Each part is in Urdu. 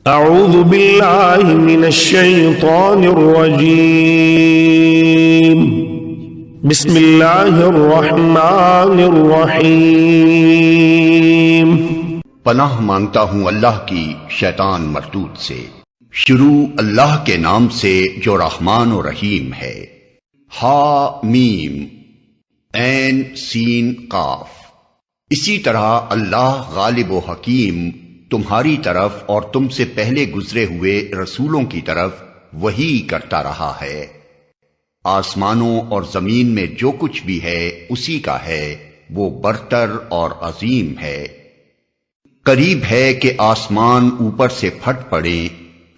اعوذ باللہ من الشیطان الرجیم بسم اللہ الرحمن الرحیم۔ پناہ مانگتا ہوں اللہ کی شیطان مردود سے۔ شروع اللہ کے نام سے جو رحمان و رحیم ہے۔ ہا میم عین سین قاف۔ اسی طرح اللہ غالب و حکیم تمہاری طرف اور تم سے پہلے گزرے ہوئے رسولوں کی طرف وحی کرتا رہا ہے۔ آسمانوں اور زمین میں جو کچھ بھی ہے اسی کا ہے، وہ برتر اور عظیم ہے۔ قریب ہے کہ آسمان اوپر سے پھٹ پڑیں،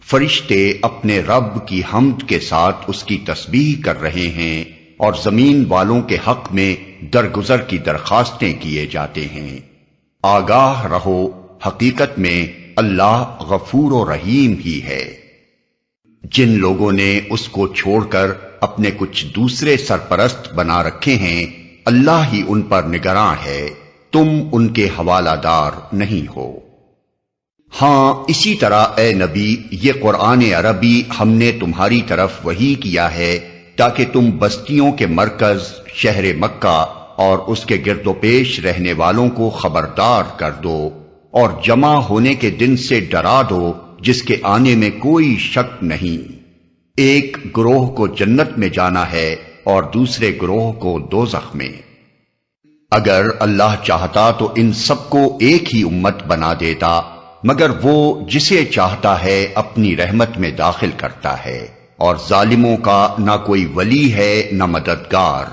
فرشتے اپنے رب کی حمد کے ساتھ اس کی تسبیح کر رہے ہیں، اور زمین والوں کے حق میں درگزر کی درخواستیں کیے جاتے ہیں۔ آگاہ رہو، حقیقت میں اللہ غفور و رحیم ہی ہے۔ جن لوگوں نے اس کو چھوڑ کر اپنے کچھ دوسرے سرپرست بنا رکھے ہیں، اللہ ہی ان پر نگراں ہے، تم ان کے حوالہ دار نہیں ہو۔ ہاں اسی طرح اے نبی، یہ قرآن عربی ہم نے تمہاری طرف وحی کیا ہے تاکہ تم بستیوں کے مرکز شہر مکہ اور اس کے گرد و پیش رہنے والوں کو خبردار کر دو، اور جمع ہونے کے دن سے ڈرا دو جس کے آنے میں کوئی شک نہیں۔ ایک گروہ کو جنت میں جانا ہے اور دوسرے گروہ کو دوزخ میں۔ اگر اللہ چاہتا تو ان سب کو ایک ہی امت بنا دیتا، مگر وہ جسے چاہتا ہے اپنی رحمت میں داخل کرتا ہے، اور ظالموں کا نہ کوئی ولی ہے نہ مددگار۔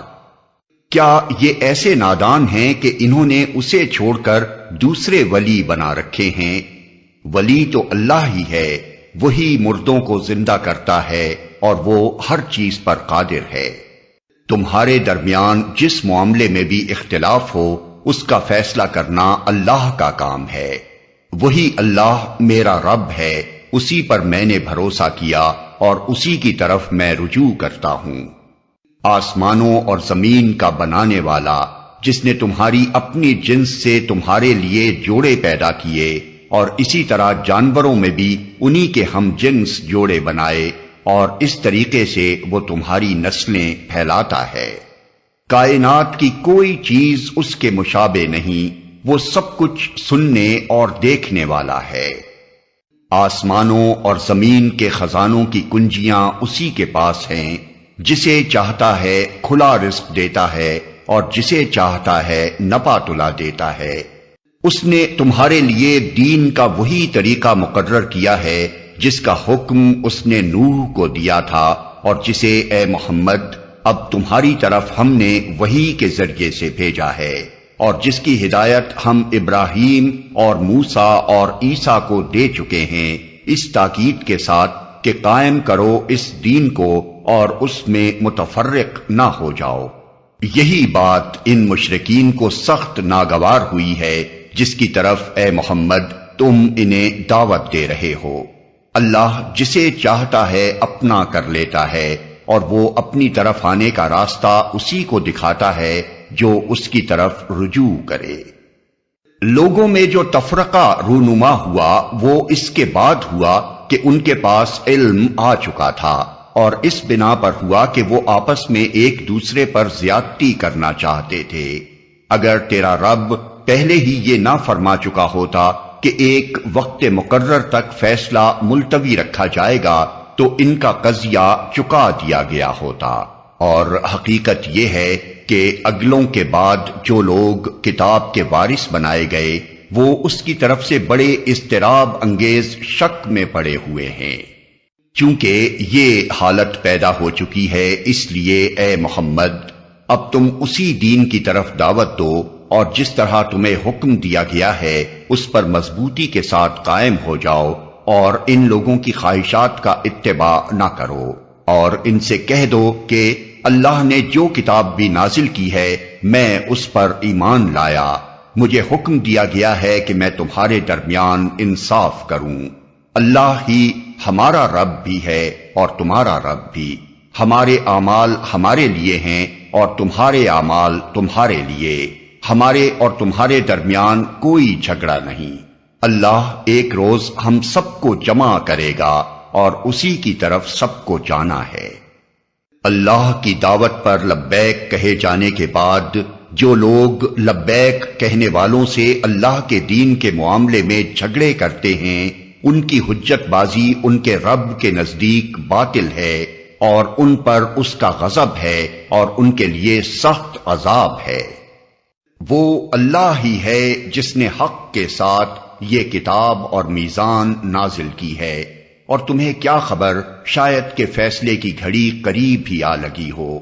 کیا یہ ایسے نادان ہیں کہ انہوں نے اسے چھوڑ کر دوسرے ولی بنا رکھے ہیں؟ ولی تو اللہ ہی ہے، وہی مردوں کو زندہ کرتا ہے اور وہ ہر چیز پر قادر ہے۔ تمہارے درمیان جس معاملے میں بھی اختلاف ہو اس کا فیصلہ کرنا اللہ کا کام ہے۔ وہی اللہ میرا رب ہے، اسی پر میں نے بھروسہ کیا اور اسی کی طرف میں رجوع کرتا ہوں۔ آسمانوں اور زمین کا بنانے والا، جس نے تمہاری اپنی جنس سے تمہارے لیے جوڑے پیدا کیے، اور اسی طرح جانوروں میں بھی انہی کے ہم جنس جوڑے بنائے، اور اس طریقے سے وہ تمہاری نسلیں پھیلاتا ہے۔ کائنات کی کوئی چیز اس کے مشابہ نہیں، وہ سب کچھ سننے اور دیکھنے والا ہے۔ آسمانوں اور زمین کے خزانوں کی کنجیاں اسی کے پاس ہیں، جسے چاہتا ہے کھلا رزق دیتا ہے اور جسے چاہتا ہے نپا تلا دیتا ہے۔ اس نے تمہارے لیے دین کا وہی طریقہ مقرر کیا ہے جس کا حکم اس نے نوح کو دیا تھا، اور جسے اے محمد اب تمہاری طرف ہم نے وحی کے ذریعے سے بھیجا ہے، اور جس کی ہدایت ہم ابراہیم اور موسیٰ اور عیسیٰ کو دے چکے ہیں، اس تاکید کے ساتھ کہ قائم کرو اس دین کو اور اس میں متفرق نہ ہو جاؤ۔ یہی بات ان مشرکین کو سخت ناگوار ہوئی ہے جس کی طرف اے محمد تم انہیں دعوت دے رہے ہو۔ اللہ جسے چاہتا ہے اپنا کر لیتا ہے، اور وہ اپنی طرف آنے کا راستہ اسی کو دکھاتا ہے جو اس کی طرف رجوع کرے۔ لوگوں میں جو تفرقہ رونما ہوا وہ اس کے بعد ہوا کہ ان کے پاس علم آ چکا تھا، اور اس بنا پر ہوا کہ وہ آپس میں ایک دوسرے پر زیادتی کرنا چاہتے تھے۔ اگر تیرا رب پہلے ہی یہ نہ فرما چکا ہوتا کہ ایک وقت مقرر تک فیصلہ ملتوی رکھا جائے گا تو ان کا قضیہ چکا دیا گیا ہوتا۔ اور حقیقت یہ ہے کہ اگلوں کے بعد جو لوگ کتاب کے وارث بنائے گئے وہ اس کی طرف سے بڑے اضطراب انگیز شک میں پڑے ہوئے ہیں۔ چونکہ یہ حالت پیدا ہو چکی ہے، اس لیے اے محمد اب تم اسی دین کی طرف دعوت دو، اور جس طرح تمہیں حکم دیا گیا ہے اس پر مضبوطی کے ساتھ قائم ہو جاؤ، اور ان لوگوں کی خواہشات کا اتباع نہ کرو، اور ان سے کہہ دو کہ اللہ نے جو کتاب بھی نازل کی ہے میں اس پر ایمان لایا، مجھے حکم دیا گیا ہے کہ میں تمہارے درمیان انصاف کروں۔ اللہ ہی ہمارا رب بھی ہے اور تمہارا رب بھی، ہمارے اعمال ہمارے لیے ہیں اور تمہارے اعمال تمہارے لیے، ہمارے اور تمہارے درمیان کوئی جھگڑا نہیں۔ اللہ ایک روز ہم سب کو جمع کرے گا اور اسی کی طرف سب کو جانا ہے۔ اللہ کی دعوت پر لبیک کہے جانے کے بعد جو لوگ لبیک کہنے والوں سے اللہ کے دین کے معاملے میں جھگڑے کرتے ہیں، ان کی حجت بازی ان کے رب کے نزدیک باطل ہے اور ان پر اس کا غضب ہے اور ان کے لیے سخت عذاب ہے۔ وہ اللہ ہی ہے جس نے حق کے ساتھ یہ کتاب اور میزان نازل کی ہے، اور تمہیں کیا خبر شاید کہ فیصلے کی گھڑی قریب ہی آ لگی ہو۔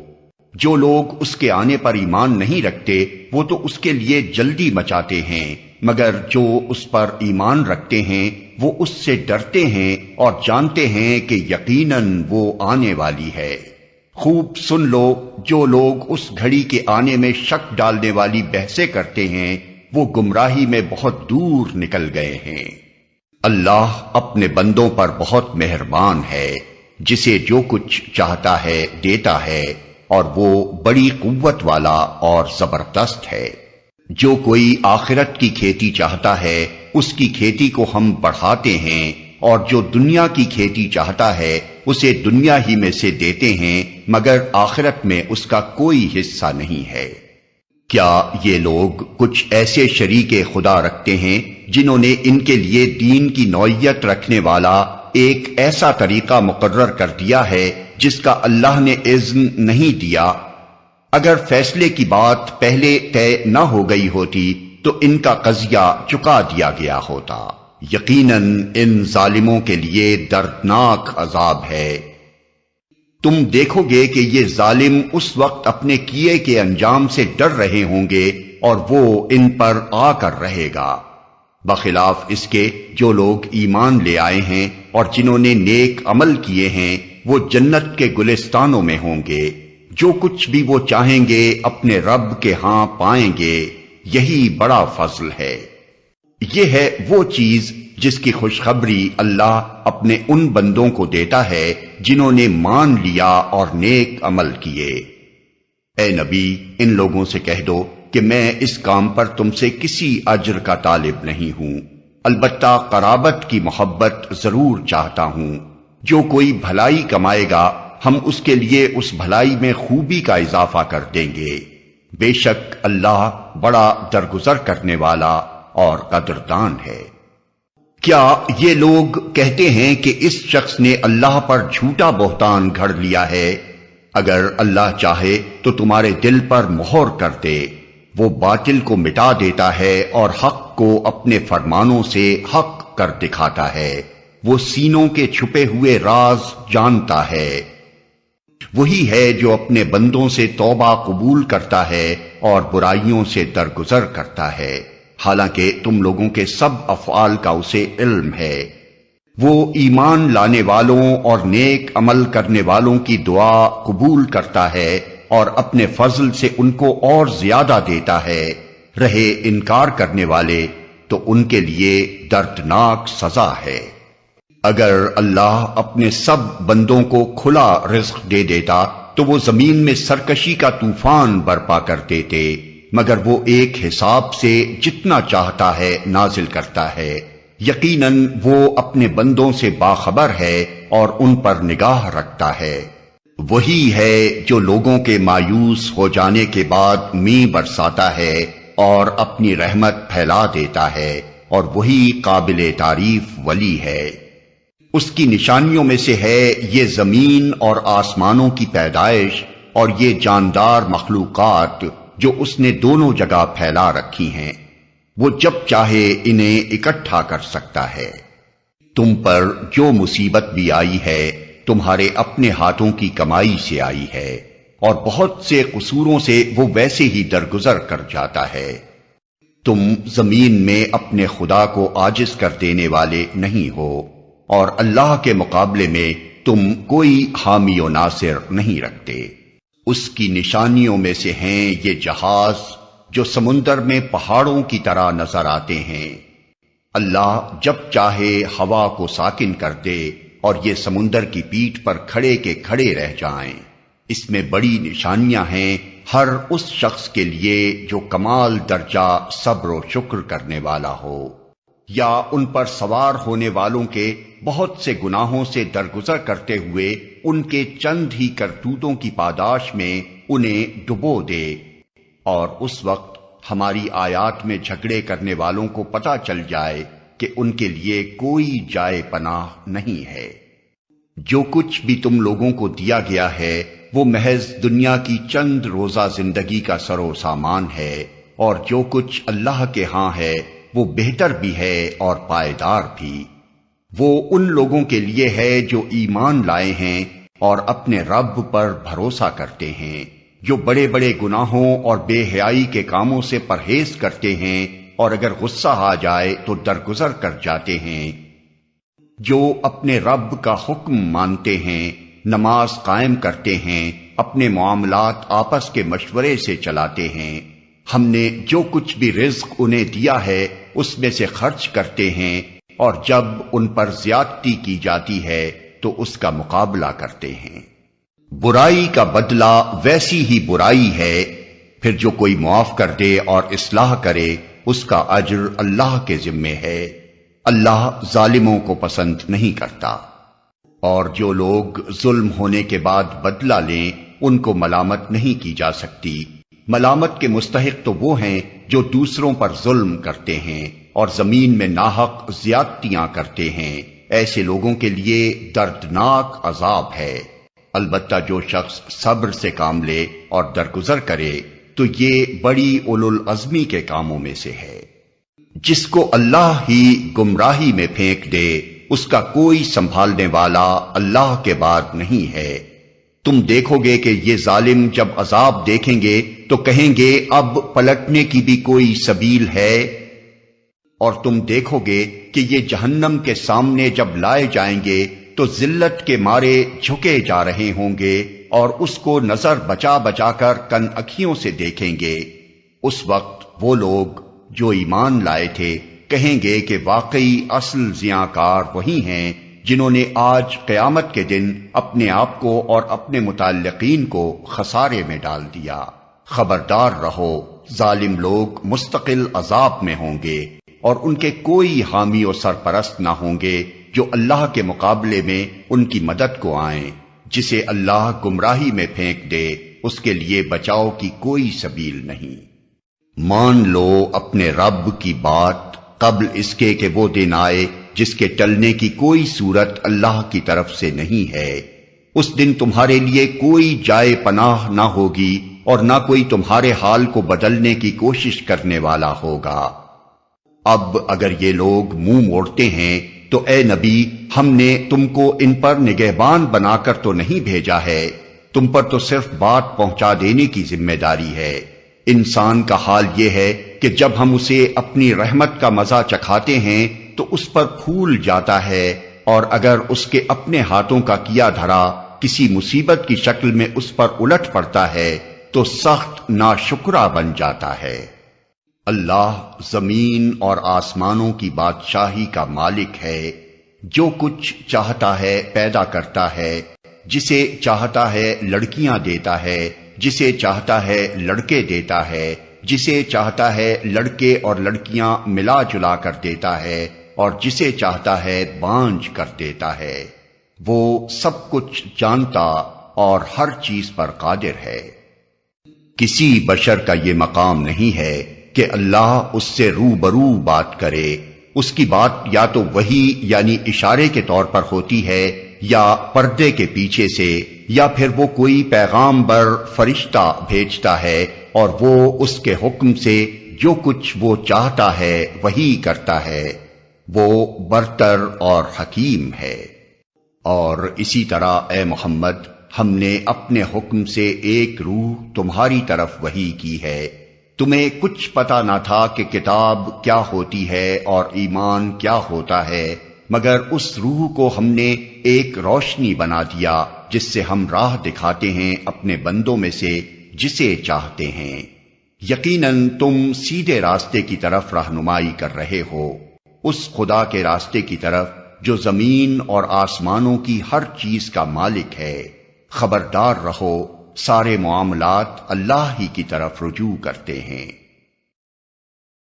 جو لوگ اس کے آنے پر ایمان نہیں رکھتے وہ تو اس کے لیے جلدی مچاتے ہیں، مگر جو اس پر ایمان رکھتے ہیں وہ اس سے ڈرتے ہیں اور جانتے ہیں کہ یقیناً وہ آنے والی ہے۔ خوب سن لو، جو لوگ اس گھڑی کے آنے میں شک ڈالنے والی بحثیں کرتے ہیں وہ گمراہی میں بہت دور نکل گئے ہیں۔ اللہ اپنے بندوں پر بہت مہربان ہے، جسے جو کچھ چاہتا ہے دیتا ہے، اور وہ بڑی قوت والا اور زبردست ہے۔ جو کوئی آخرت کی کھیتی چاہتا ہے اس کی کھیتی کو ہم بڑھاتے ہیں، اور جو دنیا کی کھیتی چاہتا ہے اسے دنیا ہی میں سے دیتے ہیں، مگر آخرت میں اس کا کوئی حصہ نہیں ہے۔ کیا یہ لوگ کچھ ایسے شریک خدا رکھتے ہیں جنہوں نے ان کے لیے دین کی نوعیت رکھنے والا ایک ایسا طریقہ مقرر کر دیا ہے جس کا اللہ نے اذن نہیں دیا؟ اگر فیصلے کی بات پہلے طے نہ ہو گئی ہوتی تو ان کا قضیہ چکا دیا گیا ہوتا۔ یقیناً ان ظالموں کے لیے دردناک عذاب ہے۔ تم دیکھو گے کہ یہ ظالم اس وقت اپنے کیے کے انجام سے ڈر رہے ہوں گے اور وہ ان پر آ کر رہے گا، بخلاف اس کے جو لوگ ایمان لے آئے ہیں اور جنہوں نے نیک عمل کیے ہیں وہ جنت کے گلستانوں میں ہوں گے، جو کچھ بھی وہ چاہیں گے اپنے رب کے ہاں پائیں گے، یہی بڑا فضل ہے۔ یہ ہے وہ چیز جس کی خوشخبری اللہ اپنے ان بندوں کو دیتا ہے جنہوں نے مان لیا اور نیک عمل کیے۔ اے نبی، ان لوگوں سے کہہ دو کہ میں اس کام پر تم سے کسی اجر کا طالب نہیں ہوں، البتہ قرابت کی محبت ضرور چاہتا ہوں۔ جو کوئی بھلائی کمائے گا ہم اس کے لیے اس بھلائی میں خوبی کا اضافہ کر دیں گے، بے شک اللہ بڑا درگزر کرنے والا اور قدردان ہے۔ کیا یہ لوگ کہتے ہیں کہ اس شخص نے اللہ پر جھوٹا بہتان گھڑ لیا ہے؟ اگر اللہ چاہے تو تمہارے دل پر مہر کر دے، وہ باطل کو مٹا دیتا ہے اور حق کو اپنے فرمانوں سے حق کر دکھاتا ہے۔ وہ سینوں کے چھپے ہوئے راز جانتا ہے۔ وہی ہے جو اپنے بندوں سے توبہ قبول کرتا ہے اور برائیوں سے درگزر کرتا ہے، حالانکہ تم لوگوں کے سب افعال کا اسے علم ہے۔ وہ ایمان لانے والوں اور نیک عمل کرنے والوں کی دعا قبول کرتا ہے اور اپنے فضل سے ان کو اور زیادہ دیتا ہے۔ رہے انکار کرنے والے تو ان کے لیے دردناک سزا ہے۔ اگر اللہ اپنے سب بندوں کو کھلا رزق دے دیتا تو وہ زمین میں سرکشی کا طوفان برپا کر دیتے، مگر وہ ایک حساب سے جتنا چاہتا ہے نازل کرتا ہے۔ یقیناً وہ اپنے بندوں سے باخبر ہے اور ان پر نگاہ رکھتا ہے۔ وہی ہے جو لوگوں کے مایوس ہو جانے کے بعد مینہ برساتا ہے اور اپنی رحمت پھیلا دیتا ہے، اور وہی قابل تعریف ولی ہے۔ اس کی نشانیوں میں سے ہے یہ زمین اور آسمانوں کی پیدائش اور یہ جاندار مخلوقات جو اس نے دونوں جگہ پھیلا رکھی ہیں، وہ جب چاہے انہیں اکٹھا کر سکتا ہے۔ تم پر جو مصیبت بھی آئی ہے تمہارے اپنے ہاتھوں کی کمائی سے آئی ہے، اور بہت سے قصوروں سے وہ ویسے ہی درگزر کر جاتا ہے۔ تم زمین میں اپنے خدا کو عاجز کر دینے والے نہیں ہو، اور اللہ کے مقابلے میں تم کوئی حامی و ناصر نہیں رکھتے۔ اس کی نشانیوں میں سے ہیں یہ جہاز جو سمندر میں پہاڑوں کی طرح نظر آتے ہیں۔ اللہ جب چاہے ہوا کو ساکن کر دے اور یہ سمندر کی پیٹھ پر کھڑے کے کھڑے رہ جائیں۔ اس میں بڑی نشانیاں ہیں ہر اس شخص کے لیے جو کمال درجہ صبر و شکر کرنے والا ہو۔ یا ان پر سوار ہونے والوں کے بہت سے گناہوں سے درگزر کرتے ہوئے ان کے چند ہی کرتوتوں کی پاداش میں انہیں ڈبو دے، اور اس وقت ہماری آیات میں جھگڑے کرنے والوں کو پتہ چل جائے کہ ان کے لیے کوئی جائے پناہ نہیں ہے۔ جو کچھ بھی تم لوگوں کو دیا گیا ہے وہ محض دنیا کی چند روزہ زندگی کا سر و سامان ہے، اور جو کچھ اللہ کے ہاں ہے وہ بہتر بھی ہے اور پائیدار بھی۔ وہ ان لوگوں کے لیے ہے جو ایمان لائے ہیں اور اپنے رب پر بھروسہ کرتے ہیں، جو بڑے بڑے گناہوں اور بے حیائی کے کاموں سے پرہیز کرتے ہیں اور اگر غصہ آ جائے تو درگزر کر جاتے ہیں، جو اپنے رب کا حکم مانتے ہیں، نماز قائم کرتے ہیں، اپنے معاملات آپس کے مشورے سے چلاتے ہیں، ہم نے جو کچھ بھی رزق انہیں دیا ہے اس میں سے خرچ کرتے ہیں، اور جب ان پر زیادتی کی جاتی ہے تو اس کا مقابلہ کرتے ہیں۔ برائی کا بدلہ ویسی ہی برائی ہے، پھر جو کوئی معاف کر دے اور اصلاح کرے اس کا اجر اللہ کے ذمے ہے، اللہ ظالموں کو پسند نہیں کرتا۔ اور جو لوگ ظلم ہونے کے بعد بدلہ لیں ان کو ملامت نہیں کی جا سکتی، ملامت کے مستحق تو وہ ہیں جو دوسروں پر ظلم کرتے ہیں اور زمین میں ناحق زیادتیاں کرتے ہیں، ایسے لوگوں کے لیے دردناک عذاب ہے۔ البتہ جو شخص صبر سے کام لے اور درگزر کرے تو یہ بڑی اولو العزمی کے کاموں میں سے ہے۔ جس کو اللہ ہی گمراہی میں پھینک دے اس کا کوئی سنبھالنے والا اللہ کے بعد نہیں ہے۔ تم دیکھو گے کہ یہ ظالم جب عذاب دیکھیں گے تو کہیں گے اب پلٹنے کی بھی کوئی سبیل ہے، اور تم دیکھو گے کہ یہ جہنم کے سامنے جب لائے جائیں گے تو ذلت کے مارے جھکے جا رہے ہوں گے اور اس کو نظر بچا بچا کر کن اکھیوں سے دیکھیں گے۔ اس وقت وہ لوگ جو ایمان لائے تھے کہیں گے کہ واقعی اصل زیانکار وہی ہیں جنہوں نے آج قیامت کے دن اپنے آپ کو اور اپنے متعلقین کو خسارے میں ڈال دیا۔ خبردار رہو، ظالم لوگ مستقل عذاب میں ہوں گے اور ان کے کوئی حامی و سرپرست نہ ہوں گے جو اللہ کے مقابلے میں ان کی مدد کو آئیں۔ جسے اللہ گمراہی میں پھینک دے اس کے لیے بچاؤ کی کوئی سبیل نہیں۔ مان لو اپنے رب کی بات قبل اس کے کہ وہ دن آئے جس کے ٹلنے کی کوئی صورت اللہ کی طرف سے نہیں ہے۔ اس دن تمہارے لیے کوئی جائے پناہ نہ ہوگی اور نہ کوئی تمہارے حال کو بدلنے کی کوشش کرنے والا ہوگا۔ اب اگر یہ لوگ منہ موڑتے ہیں تو اے نبی ہم نے تم کو ان پر نگہبان بنا کر تو نہیں بھیجا ہے، تم پر تو صرف بات پہنچا دینے کی ذمہ داری ہے۔ انسان کا حال یہ ہے کہ جب ہم اسے اپنی رحمت کا مزہ چکھاتے ہیں تو اس پر پھول جاتا ہے، اور اگر اس کے اپنے ہاتھوں کا کیا دھرا کسی مصیبت کی شکل میں اس پر الٹ پڑتا ہے تو سخت ناشکرا بن جاتا ہے۔ اللہ زمین اور آسمانوں کی بادشاہی کا مالک ہے، جو کچھ چاہتا ہے پیدا کرتا ہے، جسے چاہتا ہے لڑکیاں دیتا ہے، جسے چاہتا ہے لڑکے دیتا ہے، جسے چاہتا ہے لڑکے اور لڑکیاں ملا جلا کر دیتا ہے، اور جسے چاہتا ہے بانجھ کر دیتا ہے۔ وہ سب کچھ جانتا اور ہر چیز پر قادر ہے۔ کسی بشر کا یہ مقام نہیں ہے کہ اللہ اس سے روبرو بات کرے، اس کی بات یا تو وحی یعنی اشارے کے طور پر ہوتی ہے یا پردے کے پیچھے سے، یا پھر وہ کوئی پیغام بر فرشتہ بھیجتا ہے اور وہ اس کے حکم سے جو کچھ وہ چاہتا ہے وہی کرتا ہے۔ وہ برتر اور حکیم ہے۔ اور اسی طرح اے محمد ہم نے اپنے حکم سے ایک روح تمہاری طرف وحی کی ہے۔ تمہیں کچھ پتا نہ تھا کہ کتاب کیا ہوتی ہے اور ایمان کیا ہوتا ہے، مگر اس روح کو ہم نے ایک روشنی بنا دیا جس سے ہم راہ دکھاتے ہیں اپنے بندوں میں سے جسے چاہتے ہیں۔ یقیناً تم سیدھے راستے کی طرف رہنمائی کر رہے ہو، اس خدا کے راستے کی طرف جو زمین اور آسمانوں کی ہر چیز کا مالک ہے۔ خبردار رہو، سارے معاملات اللہ ہی کی طرف رجوع کرتے ہیں۔